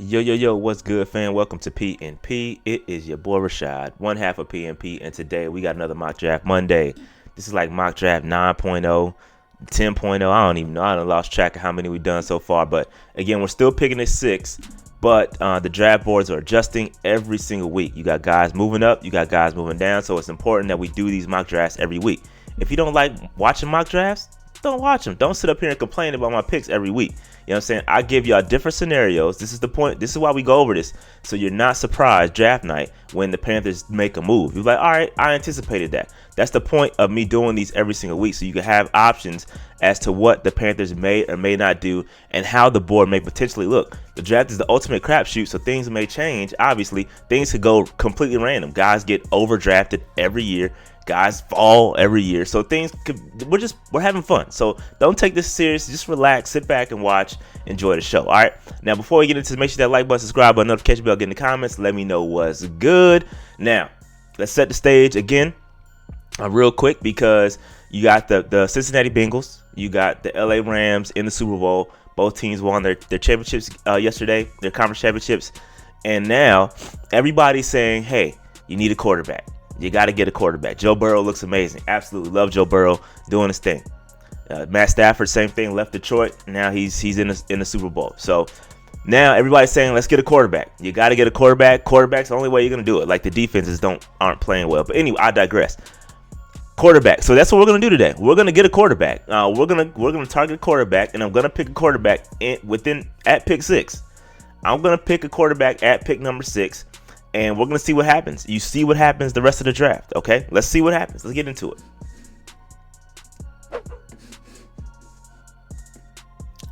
Yo, what's good, fam? Welcome to P&P. It is your boy Rashad, one half of P&P, and today we got another mock draft Monday. This is like mock draft 9.0, 10.0. I don't even know. I done lost track of how many we've done so far, but again, we're still picking at 6, but the draft boards are adjusting every single week. You got guys moving up, you got guys moving down, so it's important that we do these mock drafts every week. If you don't like watching mock drafts, don't watch them. Don't sit up here and complain about my picks every week. You know what I'm saying? I give y'all different scenarios. This is the point. This is why we go over this. So you're not surprised draft night when the Panthers make a move. You're like, all right, I anticipated that. That's the point of me doing these every single week. So you can have options as to what the Panthers may or may not do and how the board may potentially look. The draft is the ultimate crapshoot, so things may change. Obviously, things could go completely random. Guys get overdrafted every year. Guys fall every year, so we're having fun. So don't take this serious. Just relax, sit back and watch, enjoy the show. All right, now before we get into this, make sure that like button, subscribe button, notification bell, get in the comments, let me know what's good. Now let's set the stage again real quick, because you got the Cincinnati Bengals, you got the LA Rams in the Super Bowl. Both teams won their championships yesterday, their conference championships, and now everybody's saying, hey, you need a quarterback. You got to get a quarterback. Joe Burrow looks amazing. Absolutely love Joe Burrow doing his thing. Matt Stafford, same thing, left Detroit. Now he's in the Super Bowl. So now everybody's saying, let's get a quarterback. You got to get a quarterback. Quarterback's the only way you're going to do it. Like, the defenses aren't playing well. But anyway, I digress. Quarterback. So that's what we're going to do today. We're going to get a quarterback. We're going to target a quarterback, and I'm going to pick a quarterback at pick 6. I'm going to pick a quarterback at pick number 6. And we're going to see what happens. You see what happens the rest of the draft, okay? Let's see what happens. Let's get into it. All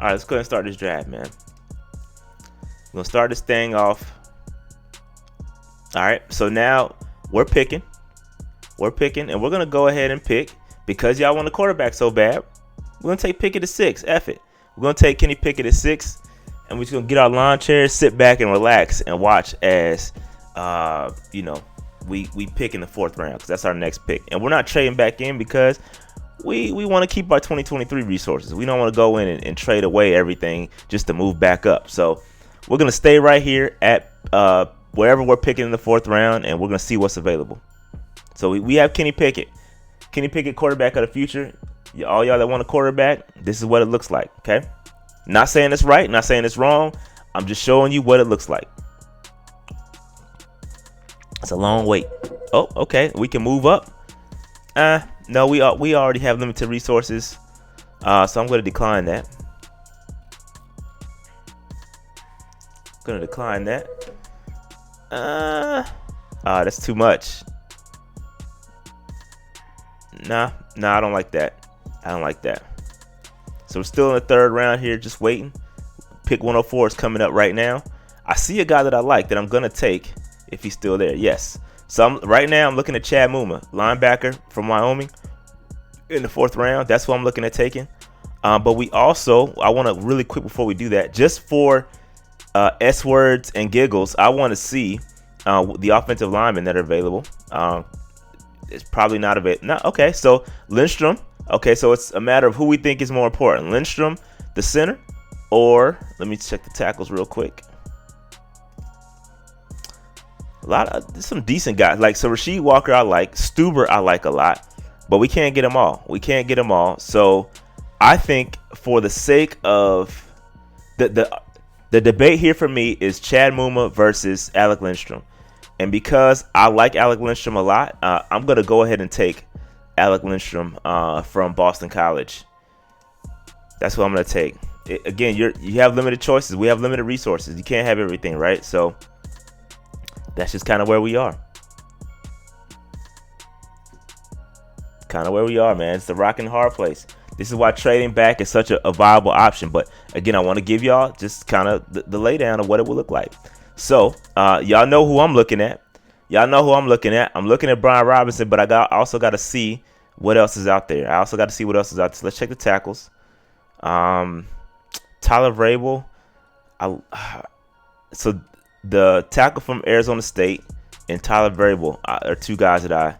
right, let's go ahead and start this draft, man. We're going to start this thing off. All right, so now we're picking. And we're going to go ahead and pick. Because y'all want a quarterback so bad, we're going to take Pickett at 6. F it. We're going to take Kenny Pickett at 6. And we're just going to get our lawn chairs, sit back and relax and watch as we pick in the 4th round, because that's our next pick. And we're not trading back in because we want to keep our 2023 resources. We don't want to go in and trade away everything just to move back up. So we're going to stay right here at wherever we're picking in the 4th round, and we're going to see what's available. So we have Kenny Pickett. Kenny Pickett, quarterback of the future. All y'all that want a quarterback, this is what it looks like, okay? Not saying it's right, not saying it's wrong. I'm just showing you what it looks like. It's a long wait. Oh, okay. We can move up. No, we already have limited resources. So I'm going to decline that. That's too much. Nah, I don't like that. So we're still in the 3rd round here, just waiting. Pick 104 is coming up right now. I see a guy that I like that I'm going to take. If he's still there, yes. So right now I'm looking at Chad Muma, linebacker from Wyoming, in the 4th round. That's what I'm looking at taking. But I want to really quick before we do that, just for S words and giggles, I want to see the offensive linemen that are available. It's probably not available. No, okay, so Lindstrom. Okay, so it's a matter of who we think is more important, Lindstrom, the center, or let me check the tackles real quick. Some decent guys. So Rasheed Walker I like. Stuber I like a lot. But we can't get them all. So I think for the sake of the debate here for me is Chad Muma versus Alec Lindstrom. And because I like Alec Lindstrom a lot, I'm going to go ahead and take Alec Lindstrom from Boston College. That's what I'm going to take. Again, you have limited choices. We have limited resources. You can't have everything, right? So that's just kind of where we are. Man. It's the rock and hard place. This is why trading back is such a viable option. But again, I want to give y'all just kind of the laydown of what it will look like. So y'all know who I'm looking at. I'm looking at Brian Robinson, but I also got to see what else is out there. So let's check the tackles. Tyler Vrabel. So the tackle from Arizona State and Tyler Vrabel are two guys that I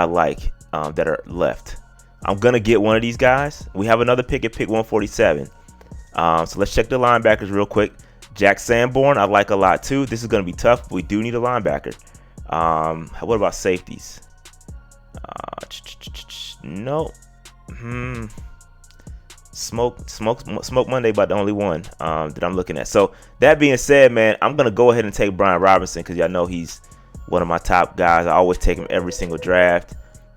like that are left. I'm going to get one of these guys. We have another pick at pick 147. So let's check the linebackers real quick. Jack Sanborn, I like a lot too. This is going to be tough. But we do need a linebacker. What about safeties? No. Smoke Monday, about the only one that I'm looking at. So that being said, man, I'm gonna go ahead and take Brian Robinson because y'all know he's one of my top guys. I always take him every single draft.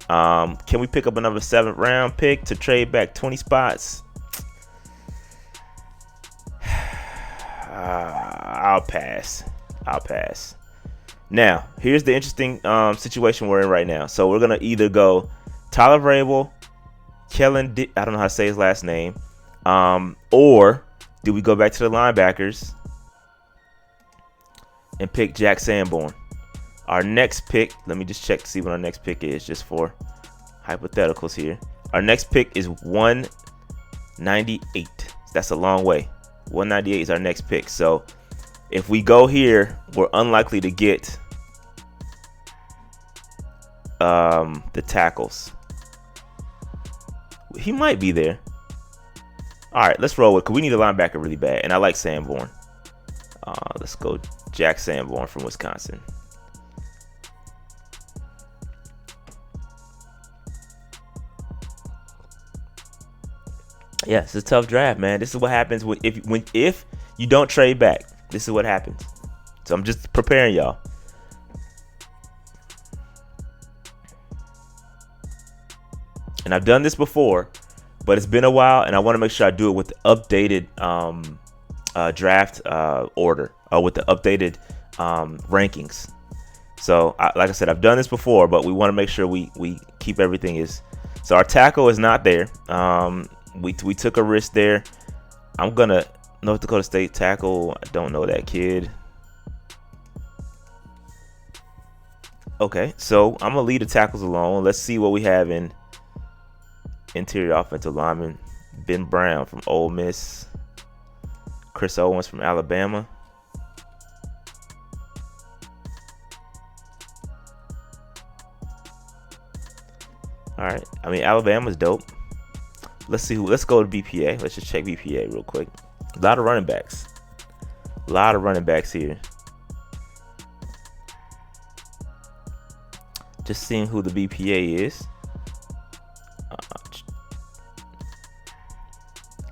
Can we pick up another 7th round pick to trade back 20 spots? I'll pass. Now, here's the interesting situation we're in right now. So we're gonna either go Tyler Vrabel, Kellen, I don't know how to say his last name, or do we go back to the linebackers and pick Jack Sanborn? Our next pick, let me just check to see what our next pick is, just for hypotheticals here. Our next pick is 198. That's a long way. 198 is our next pick. So if we go here, we're unlikely to get the tackles. He might be there. All right, let's roll with it because we need a linebacker really bad, and I like Sanborn. Let's go Jack Sanborn from Wisconsin. Yeah, it's a tough draft, man. This is what happens if you don't trade back. This is what happens. So I'm just preparing y'all. And I've done this before, but it's been a while, and I want to make sure I do it with the updated draft order, or with the updated rankings. So, like I said, I've done this before, but we want to make sure we keep everything is. So our tackle is not there. We took a risk there. I'm gonna North Dakota State tackle. I don't know that kid. Okay, so I'm gonna leave the tackles alone. Let's see what we have in interior offensive lineman. Ben Brown from Ole Miss. Chris Owens from Alabama. All right. I mean, Alabama's dope. Let's see let's go to BPA. Let's just check BPA real quick. A lot of running backs. A lot of running backs here. Just seeing who the BPA is.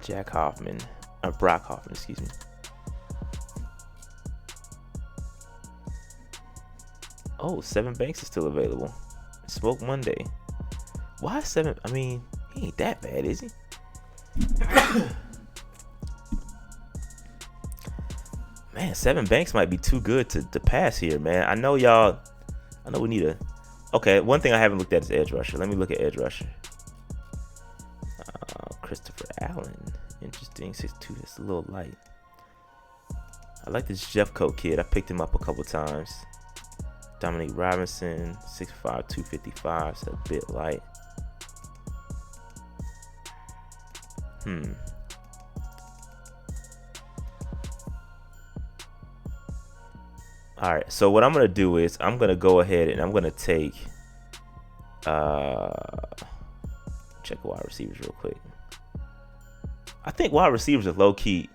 Jack Hoffman. Brock Hoffman, excuse me. Oh, 7 Banks is still available. Smoke Monday. Why 7? I mean, he ain't that bad, is he? Man, 7 Banks might be too good to pass here, man. I know we need a. Okay, one thing I haven't looked at is edge rusher. Let me look at edge rusher. Christopher Allen. Interesting. 6'2". That's a little light. I like this Jeffcoat kid. I picked him up a couple times. Dominique Robinson. 6'5", 255. It's a bit light. All right. So what I'm going to do is I'm going to go ahead and I'm going to take check wide receivers real quick. I think wide receivers are low key.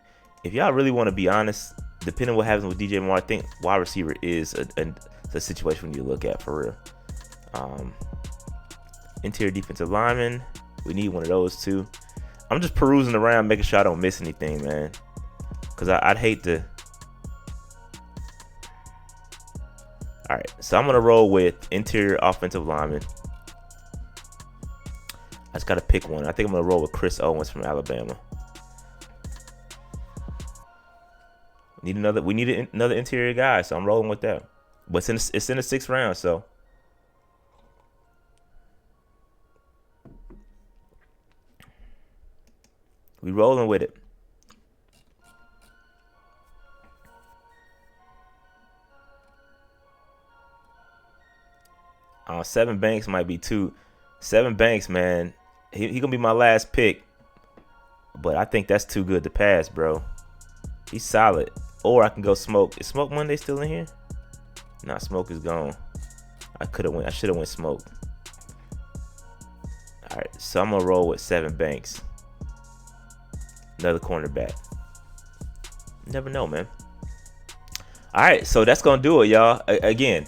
If y'all really want to be honest, depending on what happens with DJ Moore, I think wide receiver is a situation we need to look at for real. Interior defensive lineman, we need one of those too. I'm just perusing around, making sure I don't miss anything, man. Because I'd hate to. All right, so I'm gonna roll with interior offensive lineman. I just gotta pick one. I think I'm gonna roll with Chris Owens from Alabama. We need another interior guy, so I'm rolling with that. But it's in the 6th round, so. We rolling with it. Seven Banks might be too. 7 Banks, man. He gonna be my last pick. But I think that's too good to pass, bro. He's solid. Or I can go Smoke. Is Smoke Monday still in here? Nah, Smoke is gone. I should have went Smoke. All right, so I'm gonna roll with 7 Banks. Another cornerback. Never know, man. All right, so that's gonna do it, y'all. Again,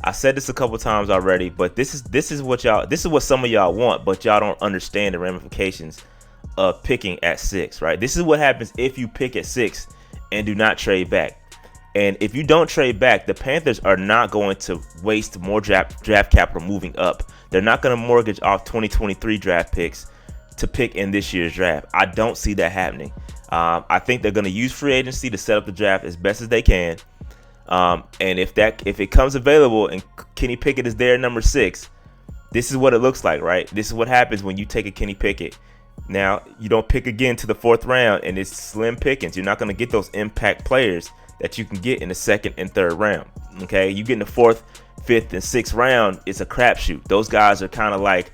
I said this a couple times already, but this is what some of y'all want, but y'all don't understand the ramifications of picking at 6, right? This is what happens if you pick at 6 and do not trade back. And if you don't trade back, the Panthers are not going to waste more draft capital moving up. They're not going to mortgage off 2023 draft picks to pick in this year's draft. I don't see that happening. I think they're going to use free agency to set up the draft as best as they can. And if it comes available and Kenny Pickett is there, number 6, this is what it looks like, right? This is what happens when you take a Kenny Pickett. Now, you don't pick again to the 4th round, and it's slim pickings. You're not going to get those impact players that you can get in the 2nd and 3rd round. Okay, you get in the 4th, 5th, and 6th round, it's a crapshoot. Those guys are kind of like,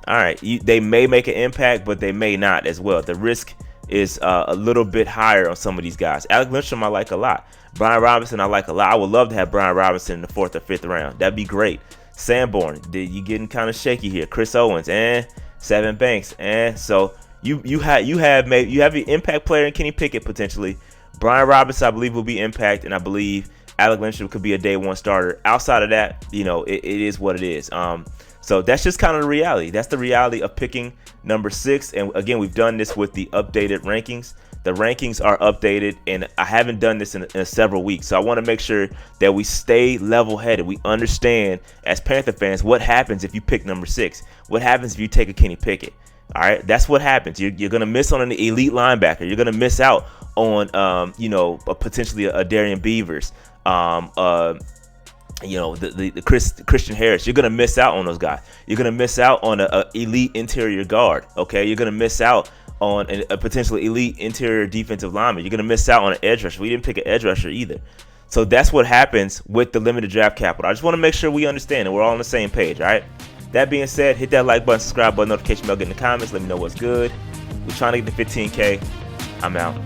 all right, they may make an impact, but they may not as well. The risk is a little bit higher on some of these guys. Alec Lindstrom I like a lot. Brian Robinson I like a lot. I would love to have Brian Robinson in the 4th or 5th round. That'd be great. Sanborn, you getting kind of shaky here. Chris Owens, Sevyn Banks, so you have the impact player in Kenny Pickett potentially. Brian Robinson I believe will be impact, and I believe Alec Lindstrom could be a day 1 starter. Outside of that, it is what it is. So that's just kind of the reality. That's the reality of picking number 6. And again, we've done this with the updated rankings. The rankings are updated, and I haven't done this in several weeks. So I want to make sure that we stay level-headed. We understand as Panther fans what happens if you pick number 6. What happens if you take a Kenny Pickett? All right, that's what happens. You're going to miss on an elite linebacker. You're going to miss out on, potentially a Darian Beavers, the Christian Harris. You're going to miss out on those guys. You're going to miss out on a elite interior guard. Okay, you're going to miss out on a potentially elite interior defensive lineman. You're going to miss out on an edge rusher. We didn't pick an edge rusher either. So that's what happens with the limited draft capital. I just want to make sure we understand and we're all on the same page, all right? That being said, hit that like button, subscribe button, notification bell, get in the comments. Let me know what's good. We're trying to get to 15K. I'm out.